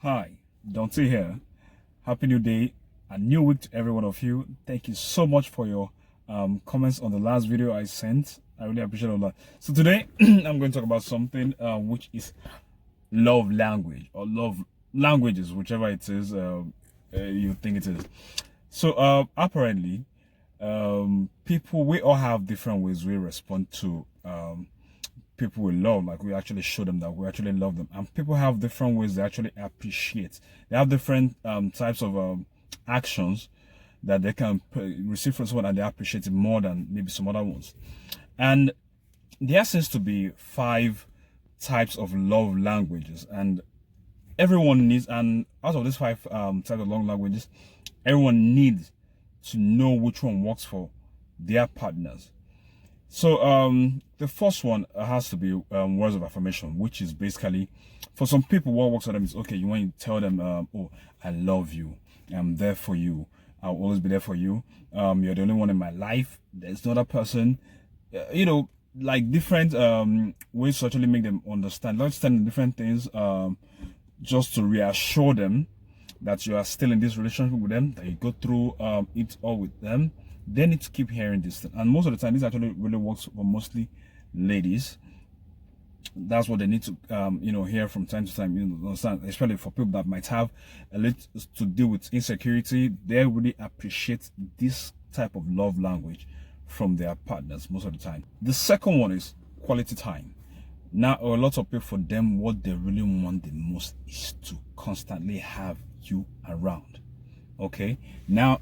Hi, Dante here. Happy new day, a new week to every one of you. Thank you so much for your comments on the last video I sent. I really appreciate all that. So today I'm going to talk about something which is love language or love languages, whichever it is you think it is. So apparently, people, we all have different ways we respond to people we love. Like, we actually show them that we actually love them, and people have different ways they actually appreciate. They have different types of actions that they can receive from someone, and they appreciate it more than maybe some other ones. And there seems to be 5 types of love languages, and everyone needs, and out of these 5 types of love languages, everyone needs to know which one works for their partners. So the first one has to be words of affirmation, which is basically, for some people, what works for them is, okay, you want to tell them, oh, I love you, I'm there for you, I'll always be there for you, you're the only one in my life, there's no other person, like different ways to actually make them understand. Let's understand different things, just to reassure them that you are still in this relationship with them, that you go through it all with them. They need to keep hearing this thing. And most of the time, this actually really works for mostly ladies. That's what they need to hear from time to time, understand, especially for people that might have a little to deal with insecurity. They really appreciate this type of love language from their partners most of the time. The second one is quality time. Now, a lot of people, for them, what they really want the most is to constantly have you around. Okay, now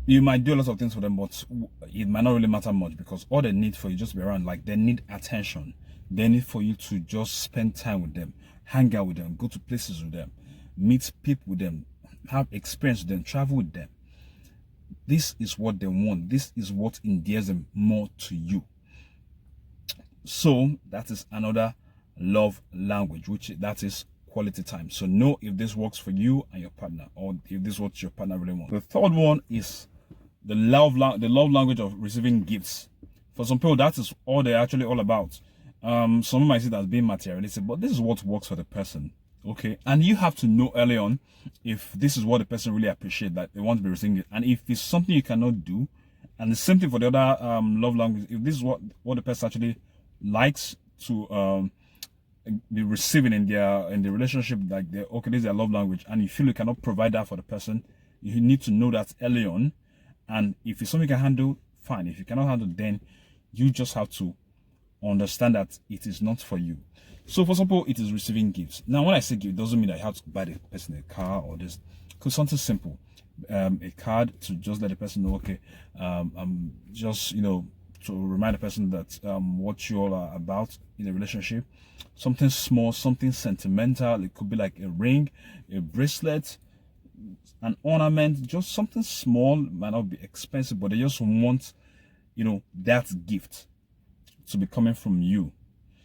you might do a lot of things for them, but it might not really matter much, because all they need for you just to be around, like, they need attention. They need for you to just spend time with them, hang out with them, go to places with them, meet people with them, have experience with them, travel with them. This is what they want. This is what endears them more to you. So that is another love language, that is quality time. So know if this works for you and your partner, or if this is what your partner really wants. The third one is the love language of receiving gifts. For some people, that is all they're actually all about. Some might see that as being materialistic, but this is what works for the person. Okay, and you have to know early on if this is what the person really appreciates, that they want to be receiving it, and if it's something you cannot do. And the same thing for the other love language. If this is what the person actually likes to be receiving in the relationship, like, okay, this is their love language, and you feel you cannot provide that for the person, you need to know that early on. And if it's something you can handle, fine. If you cannot handle, then you just have to understand that it is not for you. So for example, it is receiving gifts. Now, when I say gift, it doesn't mean that you have to buy the person a car or this. Because something simple, a card to just let the person know, okay, I'm just, to remind the person that what you all are about in a relationship. Something small, something sentimental. It could be like a ring, a bracelet, an ornament, just something small. Might not be expensive, but they just want, that gift to be coming from you.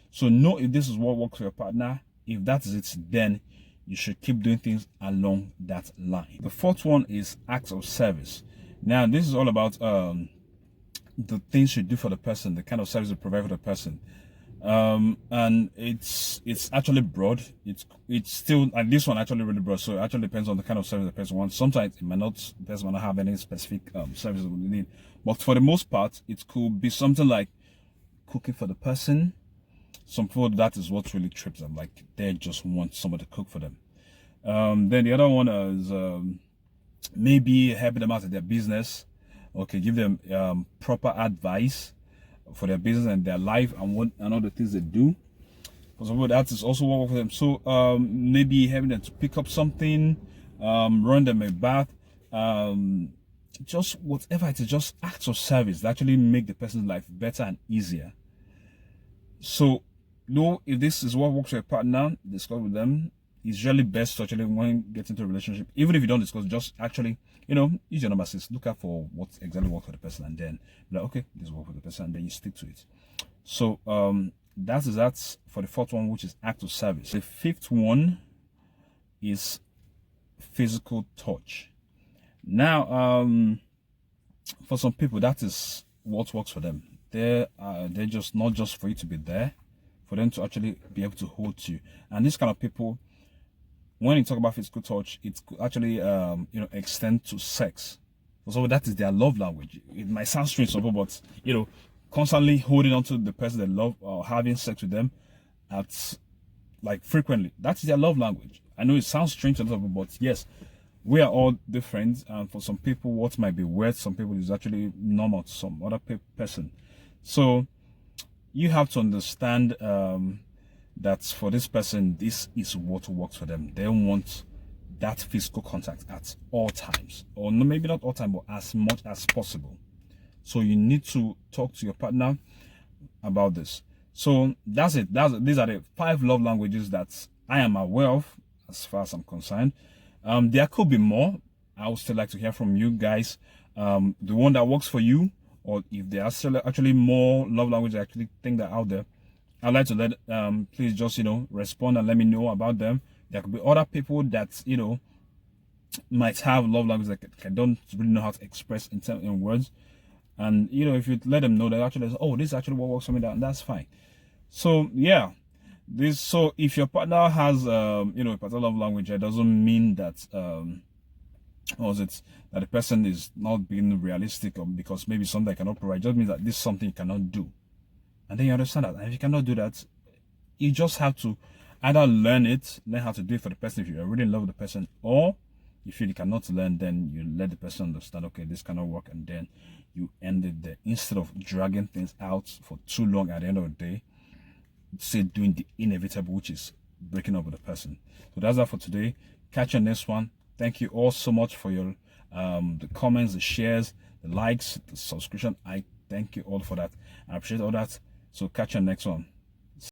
So know if this is what works for your partner. If that is it, then you should keep doing things along that line. The fourth one is acts of service. Now, this is all about the things you do for the person, the kind of service you provide for the person. And it's actually broad. It's still, and this one actually really broad, so it actually depends on the kind of service the person wants. Sometimes the person might not have any specific services we need, but for the most part, it could be something like cooking for the person. Some people, that is what really trips them, like, they just want somebody to cook for them. Then the other one is maybe helping them out in their business. Okay, give them proper advice for their business and their life and all the things they do. For example, that is also what works for them. So maybe having them to pick up something, run them a bath, just whatever it is, just acts of service that actually make the person's life better and easier. So know if this is what works for your partner, discuss with them. It's really best to actually, when you get into a relationship, even if you don't discuss, just actually, use your number 6, look out for what exactly works for the person, and then be like, okay, this works for the person, and then you stick to it. So that's for the fourth one, which is act of service. The fifth one is physical touch. Now, for some people, that is what works for them. They're just not just for you to be there for them to actually be able to hold you. And this kind of people, when you talk about physical touch, it could actually extend to sex. So that is their love language. It might sound strange to people, but constantly holding on to the person they love or having sex with them at like frequently, that's their love language. I know it sounds strange to people, but yes, we are all different, and for some people what might be weird, some people is actually normal to some other person. So you have to understand that for this person, this is what works for them. They want that physical contact at all times, or no, maybe not all time, but as much as possible. So you need to talk to your partner about this. So that's it. These are the 5 love languages that I am aware of as far as I'm concerned. There could be more. I would still like to hear from you guys. The one that works for you, or if there are still actually more love languages I actually think that are out there, I'd like to let please just respond and let me know about them. There could be other people that might have love languages that don't really know how to express in words. And if you let them know that actually, oh, this is actually what works for me, that's fine. So yeah, so if your partner has a particular love language, it doesn't mean that that the person is not being realistic, or because maybe something I cannot provide. It just means that this is something you cannot do, and then you understand that. And if you cannot do that, you just have to either learn how to do it for the person if you really love the person, or if you cannot learn, then you let the person understand, okay, this cannot work, and then you end it there instead of dragging things out for too long. At the end of the day, say doing the inevitable, which is breaking up with the person. So that's that for today. Catch you on next one. Thank you all so much for your the comments, the shares, the likes, the subscription. I thank you all for that. I appreciate all that. So catch you on next one.